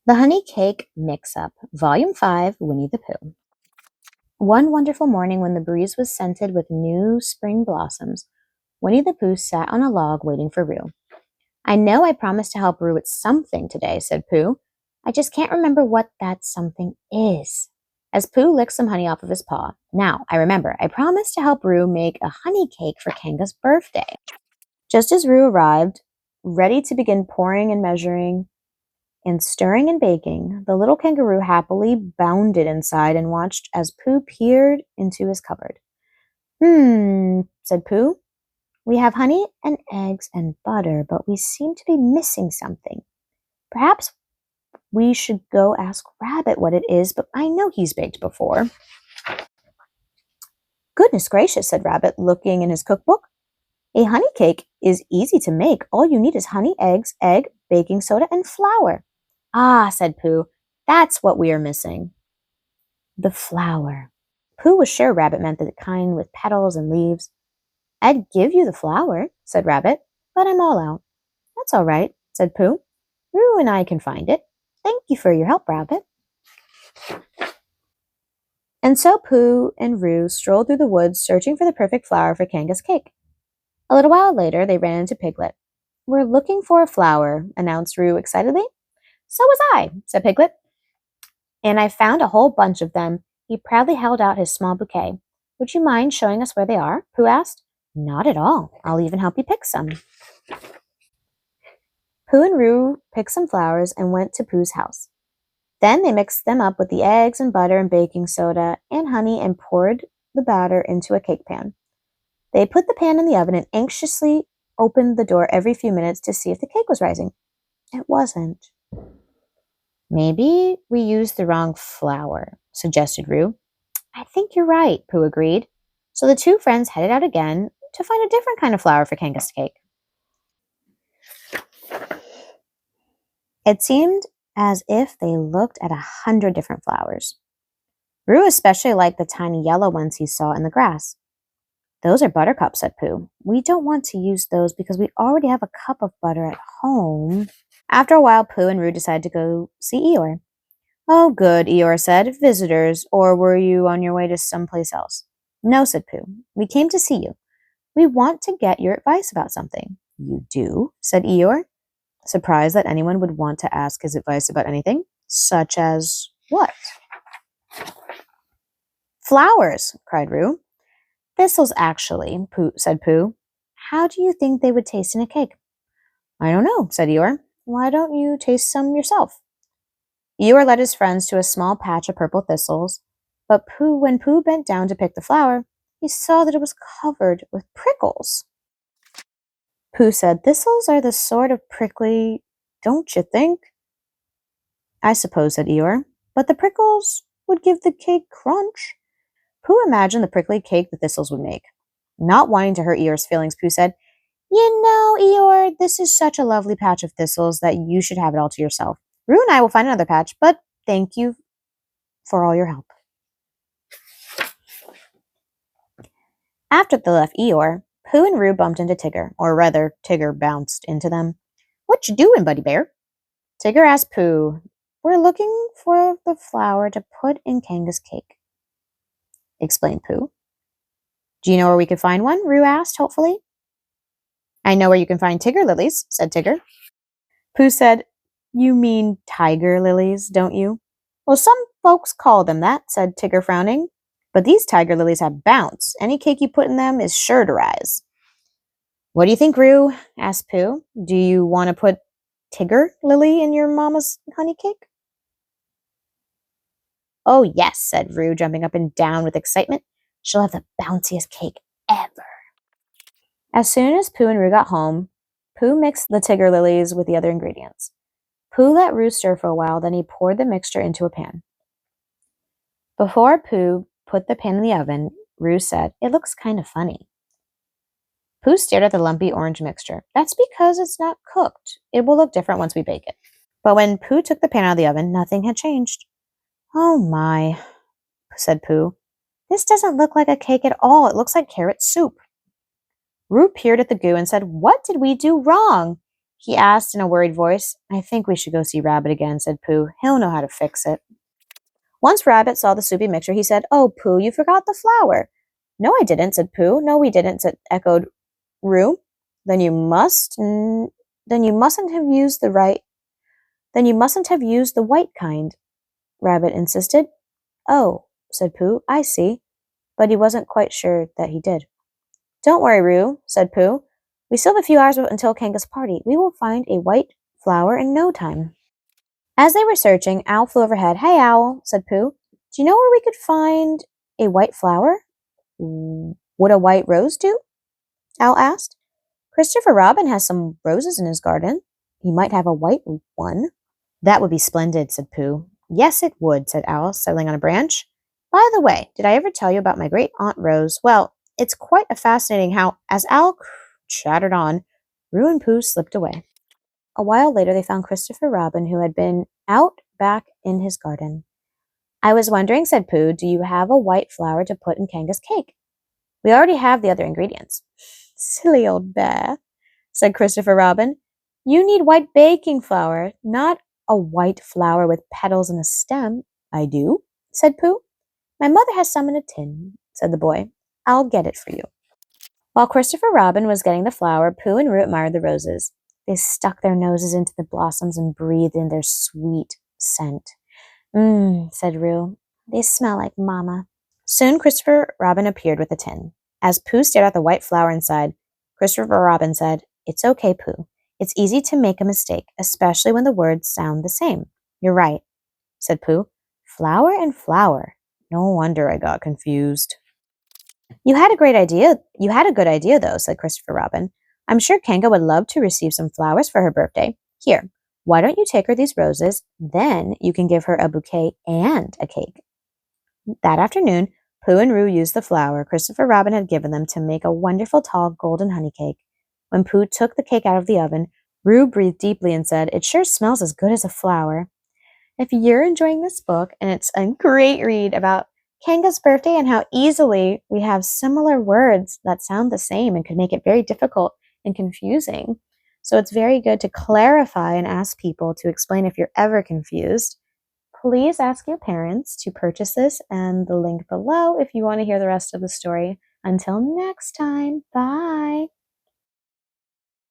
The Honey Cake Mix-Up, Volume 5, Winnie the Pooh. One wonderful morning when the breeze was scented with new spring blossoms, Winnie the Pooh sat on a log waiting for Roo. "I know I promised to help Roo with something today," said Pooh. "I just can't remember what that something is." As Pooh licked some honey off of his paw, "Now, I remember, I promised to help Roo make a honey cake for Kanga's birthday." Just as Roo arrived, ready to begin pouring and measuring, and stirring and baking, the little kangaroo happily bounded inside and watched as Pooh peered into his cupboard. Said Pooh. "We have honey and eggs and butter, but we seem to be missing something. Perhaps we should go ask Rabbit what it is, but I know he's baked before." "Goodness gracious," said Rabbit, looking in his cookbook. "A honey cake is easy to make. All you need is honey, eggs, egg, baking soda, and flour." "Ah," said Pooh, "that's what we are missing." The flower. Pooh was sure Rabbit meant the kind with petals and leaves. "I'd give you the flower," said Rabbit, "but I'm all out." "That's all right," said Pooh. "Roo and I can find it. Thank you for your help, Rabbit." And so Pooh and Roo strolled through the woods searching for the perfect flower for Kanga's cake. A little while later, they ran into Piglet. "We're looking for a flower," announced Roo excitedly. "So was I," said Piglet. "And I found a whole bunch of them." He proudly held out his small bouquet. "Would you mind showing us where they are?" Pooh asked. "Not at all. I'll even help you pick some." Pooh and Roo picked some flowers and went to Pooh's house. Then they mixed them up with the eggs and butter and baking soda and honey and poured the batter into a cake pan. They put the pan in the oven and anxiously opened the door every few minutes to see if the cake was rising. It wasn't. "Maybe we used the wrong flour," suggested Roo. "I think you're right," Pooh agreed. So the two friends headed out again to find a different kind of flour for Kanga's cake. It seemed as if they looked at 100 different flowers. Roo especially liked the tiny yellow ones he saw in the grass. "Those are buttercups," said Pooh. "We don't want to use those because we already have a cup of butter at home." After a while, Pooh and Roo decided to go see Eeyore. "Oh, good," Eeyore said. "Visitors, or were you on your way to someplace else?" "No," said Pooh. "We came to see you. We want to get your advice about something." "You do?" said Eeyore, surprised that anyone would want to ask his advice about anything. "Such as what?" "Flowers," cried Roo. "Thistles, actually," said Pooh. "How do you think they would taste in a cake?" "I don't know," said Eeyore. "Why don't you taste some yourself?" Eeyore led his friends to a small patch of purple thistles, but when Pooh bent down to pick the flower, he saw that it was covered with prickles. Pooh said, "Thistles are the sort of prickly, don't you think?" "I suppose," said Eeyore, "but the prickles would give the cake crunch." Pooh imagined the prickly cake the thistles would make. Not wanting to hurt Eeyore's feelings, Pooh said, "You know, Eeyore, this is such a lovely patch of thistles that you should have it all to yourself. Roo and I will find another patch, but thank you for all your help." After they left Eeyore, Pooh and Roo bumped into Tigger, or rather, Tigger bounced into them. "What you doing, Buddy Bear?" Tigger asked Pooh. "We're looking for the flour to put in Kanga's cake," explained Pooh. "Do you know where we could find one?" Roo asked, hopefully. "I know where you can find Tigger lilies," said Tigger. Pooh said, "You mean tiger lilies, don't you?" "Well, some folks call them that," said Tigger, frowning. "But these tiger lilies have bounce. Any cake you put in them is sure to rise." "What do you think, Roo?" asked Pooh. "Do you want to put Tigger lily in your mama's honey cake?" "Oh, yes," said Roo, jumping up and down with excitement. "She'll have the bounciest cake ever." As soon as Pooh and Roo got home, Pooh mixed the Tigger lilies with the other ingredients. Pooh let Roo stir for a while, then he poured the mixture into a pan. Before Pooh put the pan in the oven, Roo said, "It looks kind of funny." Pooh stared at the lumpy orange mixture. "That's because it's not cooked. It will look different once we bake it." But when Pooh took the pan out of the oven, nothing had changed. "Oh my," said Pooh. "This doesn't look like a cake at all. It looks like carrot soup." Roo peered at the goo and said, "What did we do wrong?" he asked in a worried voice. I think we should go see Rabbit again, said Pooh. He'll know how to fix it. Once Rabbit saw the soupy mixture, he said, Oh, Pooh, you forgot the flour. No, I didn't, said Pooh. No, we didn't, echoed Roo. Then you mustn't have used the right. Then you mustn't have used the white kind, Rabbit insisted. Oh, said Pooh, I see. But he wasn't quite sure that he did. Don't worry, Roo, said Pooh. We still have a few hours until Kanga's party. We will find a white flower in no time. As they were searching, Owl flew overhead. Hey, Owl, said Pooh. Do you know where we could find a white flower? Would a white rose do? Owl asked. Christopher Robin has some roses in his garden. He might have a white one. That would be splendid, said Pooh. Yes, it would, said Owl, settling on a branch. By the way, did I ever tell you about my great Aunt Rose? Well, it's quite fascinating how, as Owl chattered on, Roo and Pooh slipped away. A while later, they found Christopher Robin, who had been out back in his garden. I was wondering, said Pooh, do you have a white flower to put in Kanga's cake? We already have the other ingredients. Silly old bear, said Christopher Robin. You need white baking flour, not a white flower with petals and a stem. I do, said Pooh. My mother has some in a tin, said the boy. I'll get it for you. While Christopher Robin was getting the flour, Pooh and Roo admired the roses. They stuck their noses into the blossoms and breathed in their sweet scent. Said Roo. They smell like Mama. Soon Christopher Robin appeared with a tin. As Pooh stared at the white flower inside, Christopher Robin said, It's okay, Pooh. It's easy to make a mistake, especially when the words sound the same. You're right, said Pooh. Flower and flower. No wonder I got confused. You had a good idea, though, said Christopher Robin. I'm sure Kanga would love to receive some flowers for her birthday. Here, why don't you take her these roses? Then you can give her a bouquet and a cake. That afternoon, Pooh and Roo used the flour Christopher Robin had given them to make a wonderful tall golden honey cake. When Pooh took the cake out of the oven, Roo breathed deeply and said, It sure smells as good as a flower. If you're enjoying this book, and it's a great read about Kanga's birthday and how easily we have similar words that sound the same and could make it very difficult and confusing. So it's very good to clarify and ask people to explain if you're ever confused. Please ask your parents to purchase this and the link below if you want to hear the rest of the story. Until next time, bye!